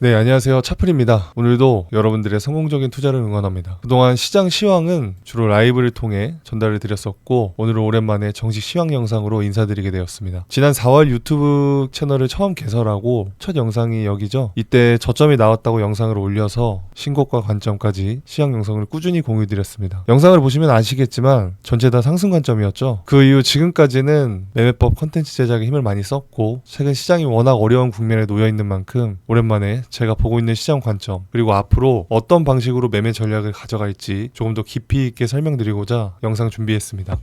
네, 안녕하세요. 차플입니다. 오늘도 여러분들의 성공적인 투자를 응원합니다. 그동안 시장 시황은 주로 라이브를 통해 전달을 드렸었고, 오늘은 오랜만에 정식 시황 영상으로 인사드리게 되었습니다. 지난 4월 유튜브 채널을 처음 개설하고 첫 영상이 여기죠. 이때 저점이 나왔다고 영상을 올려서 신고가 관점까지 시황 영상을 꾸준히 공유드렸습니다. 영상을 보시면 아시겠지만 전체 다 상승 관점이었죠. 그 이후 지금까지는 매매법 컨텐츠 제작에 힘을 많이 썼고, 최근 시장이 워낙 어려운 국면에 놓여 있는 만큼 오랜만에 제가 보고 있는 시장 관점, 그리고 앞으로 어떤 방식으로 매매 전략을 가져갈지 조금 더 깊이 있게 설명드리고자 영상 준비했습니다.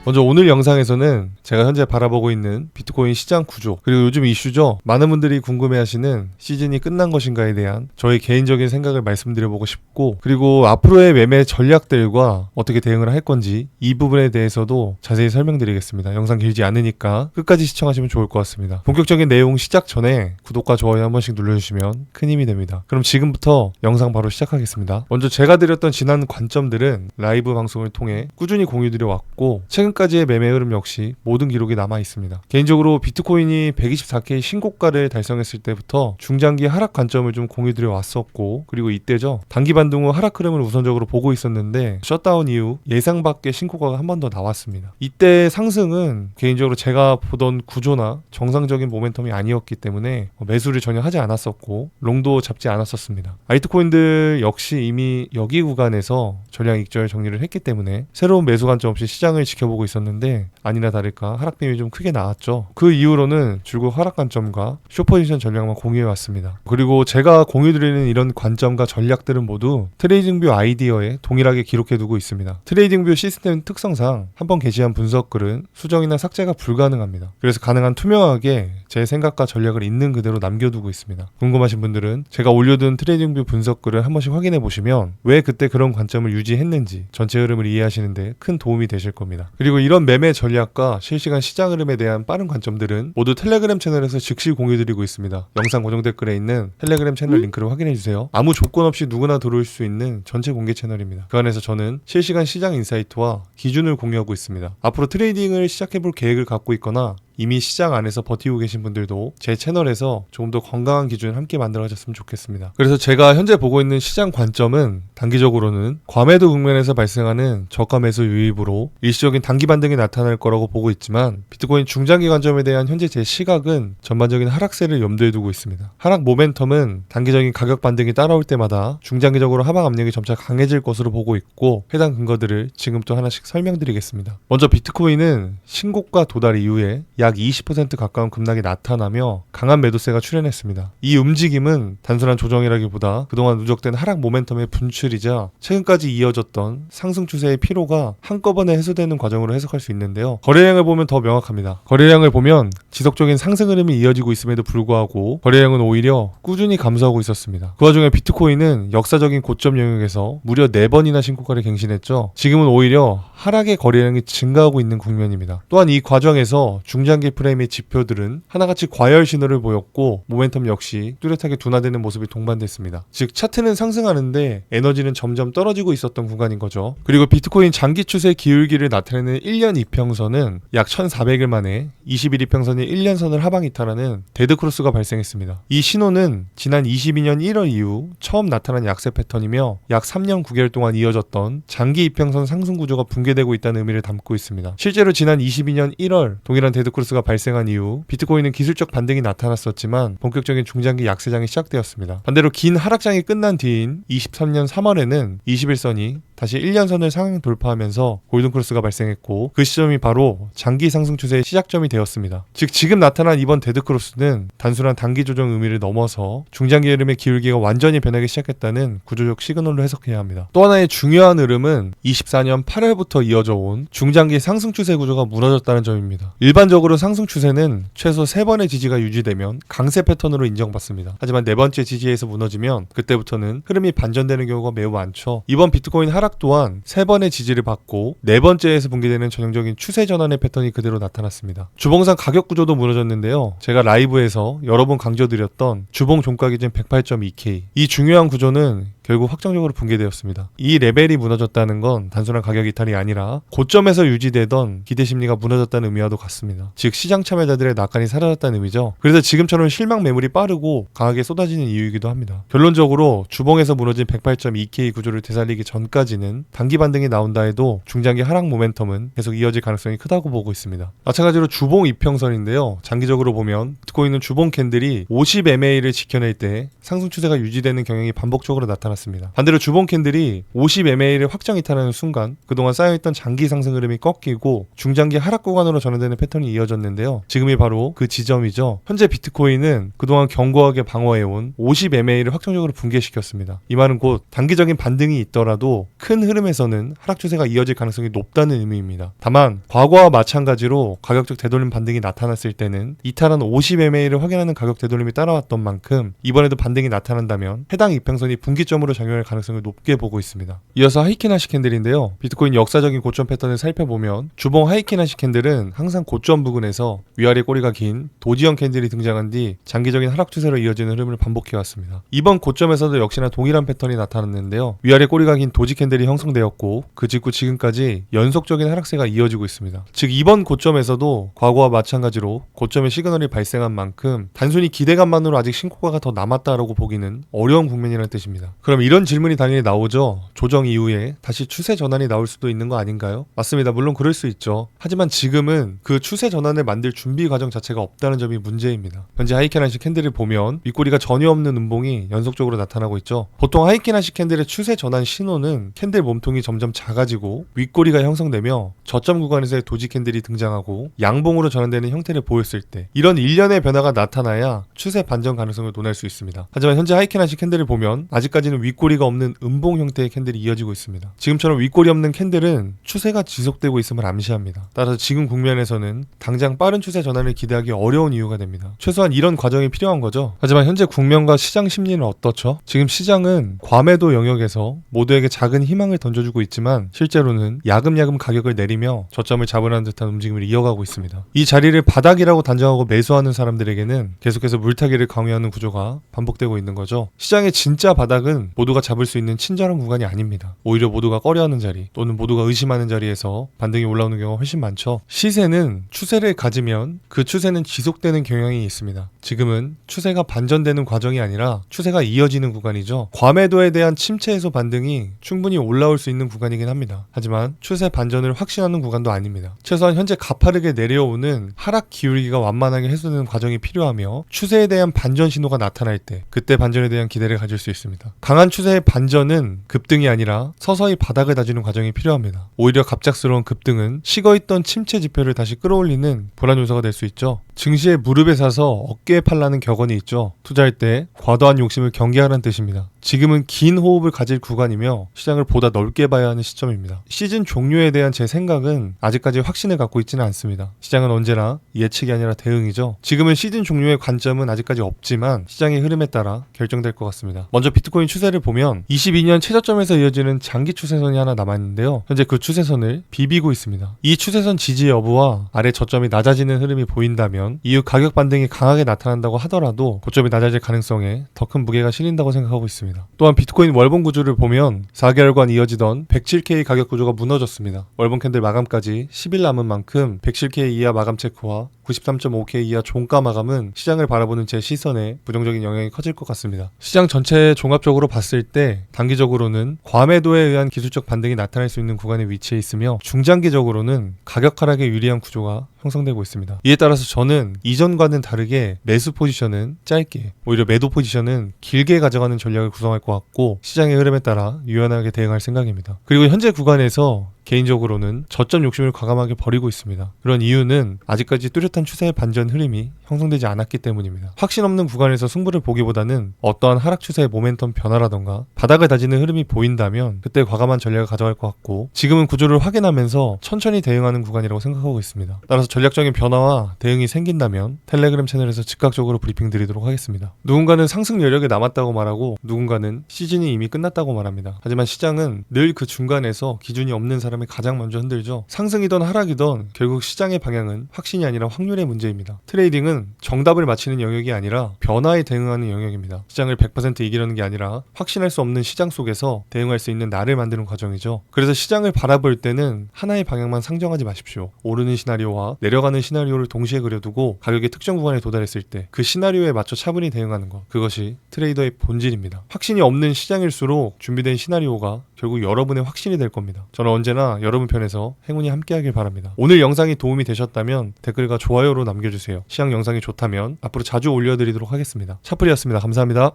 먼저 오늘 영상에서는 제가 현재 바라보고 있는 비트코인 시장 구조, 그리고 요즘 이슈죠. 많은 분들이 궁금해하시는 시즌이 끝난 것인가에 대한 저의 개인적인 생각을 말씀드려보고 싶고, 그리고 앞으로의 매매 전략들과 어떻게 대응을 할 건지 이 부분에 대해서도 자세히 설명드리겠습니다. 영상 길지 않으니까 끝까지 시청하시면 좋을 것 같습니다. 본격적인 내용 시작 전에 구독과 좋아요 한 번씩 눌러주시면 큰 힘이 됩니다. 그럼 지금부터 영상 바로 시작하겠습니다. 먼저 제가 드렸던 지난 관점들은 라이브 방송을 통해 꾸준히 공유드려 왔고, 최근까지의 매매 흐름 역시 모든 기록이 남아 있습니다. 개인적으로 비트코인이 124K 신고가를 달성했을 때부터 중장기 하락 관점을 좀 공유드려 왔었고, 그리고 이때죠, 단기 반등 후 하락 흐름을 우선적으로 보고 있었는데 셧다운 이후 예상 밖의 신고가가 한 번 더 나왔습니다. 이때 상승은 개인적으로 제가 보던 구조나 정상적인 모멘텀이 아니었기 때문에 매수를 전혀 하지 않았었고 롱도 잡지 않았었습니다. 알트코인들 역시 이미 여기 구간에서 전량 익절 정리를 했기 때문에 새로운 매수 관점 없이 시장을 지켜보고 있었는데, 아니나 다를까 하락빔이 좀 크게 나왔죠. 그 이후로는 줄곧 하락 관점과 숏포지션 전략만 공유해 왔습니다. 그리고 제가 공유드리는 이런 관점과 전략들은 모두 트레이딩뷰 아이디어에 동일하게 기록해 두고 있습니다. 트레이딩뷰 시스템 특성상 한번 게시한 분석글은 수정이나 삭제가 불가능합니다. 그래서 가능한 투명하게 제 생각과 전략을 있는 그대로 남겨두고 있습니다. 궁금하신 분들은 제가 올려둔 트레이딩뷰 분석글을 한 번씩 확인해 보시면 왜 그때 그런 관점을 유지했는지 전체 흐름을 이해하시는데 큰 도움이 되실 겁니다. 그리고 이런 매매 전략과 실시간 시장 흐름에 대한 빠른 관점들은 모두 텔레그램 채널에서 즉시 공유드리고 있습니다. 영상 고정 댓글에 있는 텔레그램 채널 링크를 확인해주세요. 아무 조건 없이 누구나 들어올 수 있는 전체 공개 채널입니다. 그 안에서 저는 실시간 시장 인사이트와 기준을 공유하고 있습니다. 앞으로 트레이딩을 시작해볼 계획을 갖고 있거나 이미 시장 안에서 버티고 계신 분들도 제 채널에서 조금 더 건강한 기준을 함께 만들어 가셨으면 좋겠습니다. 그래서 제가 현재 보고 있는 시장 관점은 단기적으로는 과매도 국면에서 발생하는 저가 매수 유입으로 일시적인 단기 반등이 나타날 거라고 보고 있지만, 비트코인 중장기 관점에 대한 현재 제 시각은 전반적인 하락세를 염두에 두고 있습니다. 하락 모멘텀은 단기적인 가격 반등이 따라올 때마다 중장기적으로 하방 압력이 점차 강해질 것으로 보고 있고, 해당 근거들을 지금부터 하나씩 설명드리겠습니다. 먼저 비트코인은 신고가 도달 이후에 약 20% 가까운 급락이 나타나며 강한 매도세가 출현했습니다. 이 움직임은 단순한 조정이라기보다 그동안 누적된 하락 모멘텀의 분출이자 최근까지 이어졌던 상승 추세의 피로가 한꺼번에 해소되는 과정으로 해석할 수 있는데요. 거래량을 보면 더 명확합니다. 거래량을 보면 지속적인 상승 흐름이 이어지고 있음에도 불구하고 거래량은 오히려 꾸준히 감소하고 있었습니다. 그 와중에 비트코인은 역사적인 고점 영역에서 무려 4번이나 신고가를 갱신했죠. 지금은 오히려 하락의 거래량이 증가하고 있는 국면입니다. 또한 이 과정에서 중장기 프레임의 지표들은 하나같이 과열 신호를 보였고, 모멘텀 역시 뚜렷하게 둔화되는 모습이 동반됐습니다. 즉 차트는 상승하는데 에너지는 점점 떨어지고 있었던 구간인 거죠. 그리고 비트코인 장기 추세 기울기를 나타내는 1년 이평선은 약 1400일 만에 21 이평선이 1년선을 하방 이탈하는 데드크로스가 발생했습니다. 이 신호는 지난 22년 1월 이후 처음 나타난 약세 패턴이며 약 3년 9개월 동안 이어졌던 장기 이평선 상승 구조가 붕괴되고 있다는 의미를 담고 있습니다. 실제로 지난 22년 1월 동일한 데드크로스가 발생한 이후 비트코인은 기술적 반등이 나타났었지만 본격적인 중장기 약세장이 시작되었습니다. 반대로 긴 하락장이 끝난 뒤인 23년 3월에는 21선이 다시 1년선을 상향 돌파하면서 골든크로스가 발생했고, 그 시점이 바로 장기 상승 추세의 시작점이 되었습니다. 즉 지금 나타난 이번 데드크로스는 단순한 단기 조정 의미를 넘어서 중장기 흐름의 기울기가 완전히 변하기 시작했다는 구조적 시그널로 해석해야 합니다. 또 하나의 중요한 흐름은 24년 8월부터 이어져 온 중장기 상승 추세 구조가 무너졌다는 점입니다. 일반적으로 상승 추세는 최소 3번의 지지가 유지되면 강세 패턴으로 인정받습니다. 하지만 4번째 지지에서 무너지면 그때부터는 흐름이 반전되는 경우가 매우 많죠. 이번 비트코인 하락 하락 또한 3번의 지지를 받고 4번째에서 붕괴되는 전형적인 추세 전환의 패턴이 그대로 나타났습니다. 주봉상 가격 구조도 무너졌는데요. 제가 라이브에서 여러 번 강조드렸던 주봉 종가 기준 108.2K, 이 중요한 구조는 결국 확정적으로 붕괴되었습니다. 이 레벨이 무너졌다는 건 단순한 가격 이탈이 아니라 고점에서 유지되던 기대 심리가 무너졌다는 의미와도 같습니다. 즉 시장 참여자들의 낙관이 사라졌다는 의미죠. 그래서 지금처럼 실망 매물이 빠르고 강하게 쏟아지는 이유이기도 합니다. 결론적으로 주봉에서 무너진 108.2K 구조를 되살리기 전까지는 단기 반등이 나온다 해도 중장기 하락 모멘텀은 계속 이어질 가능성이 크다고 보고 있습니다. 마찬가지로 주봉 이평선인데요. 장기적으로 보면 듣고 있는 주봉 캔들이 50MA를 지켜낼 때 상승 추세가 유지되는 경향이 반복적으로 나타났습니다. 반대로 주봉 캔들이 50MA를 확정 이탈하는 순간 그동안 쌓여있던 장기 상승 흐름이 꺾이고 중장기 하락 구간으로 전환되는 패턴이 이어졌는데요. 지금이 바로 그 지점이죠. 현재 비트코인은 그동안 견고하게 방어해온 50MA를 확정적으로 붕괴시켰습니다. 이 말은 곧 단기적인 반등이 있더라도 큰 흐름에서는 하락 추세가 이어질 가능성이 높다는 의미입니다. 다만 과거와 마찬가지로 가격적 되돌림 반등이 나타났을 때는 이탈한 50MA를 확인하는 가격 되돌림이 따라왔던 만큼 이번에도 반등이 나타난다면 해당 이평선이 분기점으로 작용할 가능성을 높게 보고 있습니다. 이어서 하이키나시 캔들인데요. 비트코인 역사적인 고점 패턴을 살펴보면 주봉 하이키나시 캔들은 항상 고점 부근에서 위아래 꼬리가 긴 도지형 캔들이 등장한 뒤 장기적인 하락 추세로 이어지는 흐름을 반복해왔습니다. 이번 고점에서도 역시나 동일한 패턴이 나타났는데요. 위아래 꼬리가 긴 도지 캔들이 형성되었고 그 직후 지금까지 연속적인 하락세가 이어지고 있습니다. 즉 이번 고점에서도 과거와 마찬가지로 고점의 시그널이 발생한 만큼 단순히 기대감만으로 아직 신고가가 더 남았다라고 보기는 어려운 국면이라는 뜻입니다. 그럼 이런 질문이 당연히 나오죠. 조정 이후에 다시 추세 전환이 나올 수도 있는 거 아닌가요? 맞습니다. 물론 그럴 수 있죠. 하지만 지금은 그 추세 전환을 만들 준비 과정 자체가 없다는 점이 문제입니다. 현재 하이키나시 캔들을 보면 윗꼬리가 전혀 없는 음봉이 연속적으로 나타나고 있죠. 보통 하이키나시 캔들의 추세 전환 신호는 캔들 몸통이 점점 작아지고 윗꼬리가 형성되며 저점 구간에서의 도지 캔들이 등장하고 양봉으로 전환되는 형태를 보였을 때 이런 일련의 변화가 나타나야 추세 반전 가능성을 논할 수 있습니다. 하지만 현재 하이키나시 캔들을 보면 아직까지는 윗꼬리가 없는 음봉 형태의 캔들이 이어지고 있습니다. 지금처럼 윗꼬리 없는 캔들은 추세가 지속되고 있음을 암시합니다. 따라서 지금 국면에서는 당장 빠른 추세 전환을 기대하기 어려운 이유가 됩니다. 최소한 이런 과정이 필요한 거죠. 하지만 현재 국면과 시장 심리는 어떻죠? 지금 시장은 과매도 영역에서 모두에게 작은 희망을 던져주고 있지만 실제로는 야금야금 가격을 내리며 저점을 잡으라는 듯한 움직임을 이어가고 있습니다. 이 자리를 바닥이라고 단정하고 매수하는 사람들에게는 계속해서 물타기를 강요하는 구조가 반복되고 있는 거죠. 시장의 진짜 바닥은 모두가 잡을 수 있는 친절한 구간이 아닙니다. 오히려 모두가 꺼려하는 자리 또는 모두가 의심하는 자리에서 반등이 올라오는 경우가 훨씬 많죠. 시세는 추세를 가지면 그 추세는 지속되는 경향이 있습니다. 지금은 추세가 반전되는 과정이 아니라 추세가 이어지는 구간이죠. 과매도에 대한 침체에서 반등이 충분히 올라올 수 있는 구간이긴 합니다. 하지만 추세 반전을 확신하는 구간도 아닙니다. 최소한 현재 가파르게 내려오는 하락 기울기가 완만하게 해소되는 과정이 필요하며 추세에 대한 반전 신호가 나타날 때 그때 반전에 대한 기대를 가질 수 있습니다. 강한 추세의 반전은 급등이 아니라 서서히 바닥을 다지는 과정이 필요합니다. 오히려 갑작스러운 급등은 식어있던 침체 지표를 다시 끌어올리는 불안 요소가 될 수 있죠. 증시의 무릎에 사서 어깨에 팔라는 격언이 있죠. 투자할 때 과도한 욕심을 경계하라는 뜻입니다. 지금은 긴 호흡을 가질 구간이며 시장을 보다 넓게 봐야 하는 시점입니다. 시즌 종료에 대한 제 생각은 아직까지 확신을 갖고 있지는 않습니다. 시장은 언제나 예측이 아니라 대응이죠. 지금은 시즌 종료의 관점은 아직까지 없지만 시장의 흐름에 따라 결정될 것 같습니다. 먼저 비트코인 추세를 보면 22년 최저점에서 이어지는 장기 추세선이 하나 남아있는데요. 현재 그 추세선을 비비고 있습니다. 이 추세선 지지 여부와 아래 저점이 낮아지는 흐름이 보인다면 이후 가격 반등이 강하게 나타난다고 하더라도 고점이 낮아질 가능성에 더 큰 무게가 실린다고 생각하고 있습니다. 또한 비트코인 월봉 구조를 보면 4개월간 이어지던 107K 가격 구조가 무너졌습니다. 월봉 캔들 마감까지 10일 남은 만큼 107K 이하 마감 체크와 93.5K 이하 종가 마감은 시장을 바라보는 제 시선에 부정적인 영향이 커질 것 같습니다. 시장 전체 종합적으로 봤을 때 단기적으로는 과매도에 의한 기술적 반등이 나타날 수 있는 구간에 위치해 있으며 중장기적으로는 가격 하락에 유리한 구조가 형성되고 있습니다. 이에 따라서 저는 이전과는 다르게 매수 포지션은 짧게, 오히려 매도 포지션은 길게 가져가는 전략을 구성할 것 같고 시장의 흐름에 따라 유연하게 대응할 생각입니다. 그리고 현재 구간에서 개인적으로는 저점 욕심을 과감하게 버리고 있습니다. 그런 이유는 아직까지 뚜렷한 추세의 반전 흐름이 형성되지 않았기 때문입니다. 확신 없는 구간에서 승부를 보기보다는 어떠한 하락 추세의 모멘텀 변화라던가 바닥을 다지는 흐름이 보인다면 그때 과감한 전략을 가져갈 것 같고, 지금은 구조를 확인하면서 천천히 대응하는 구간이라고 생각하고 있습니다. 따라서 전략적인 변화와 대응이 생긴다면 텔레그램 채널에서 즉각적으로 브리핑 드리도록 하겠습니다. 누군가는 상승 여력이 남았다고 말하고 누군가는 시즌이 이미 끝났다고 말합니다. 하지만 시장은 늘 그 중간에서 기준이 없는 사람이 가장 먼저 흔들죠. 상승이든 하락이든 결국 시장의 방향은 확신이 아니라 확률의 문제입니다. 트레이딩은 정답을 맞히는 영역이 아니라 변화에 대응하는 영역입니다. 시장을 100% 이기려는 게 아니라 확신할 수 없는 시장 속에서 대응할 수 있는 나를 만드는 과정이죠. 그래서 시장을 바라볼 때는 하나의 방향만 상정하지 마십시오. 오르는 시나리오와 내려가는 시나리오를 동시에 그려두고 가격의 특정 구간에 도달했을 때 그 시나리오에 맞춰 차분히 대응하는 것, 그것이 트레이더의 본질입니다. 확신이 없는 시장일수록 준비된 시나리오가 결국 여러분의 확신이 될 겁니다. 저는 언제나 여러분 편에서 행운이 함께하길 바랍니다. 오늘 영상이 도움이 되셨다면 댓글과 좋아요로 남겨주세요. 시장 영상이 좋다면 앞으로 자주 올려드리도록 하겠습니다. 차플이었습니다. 감사합니다.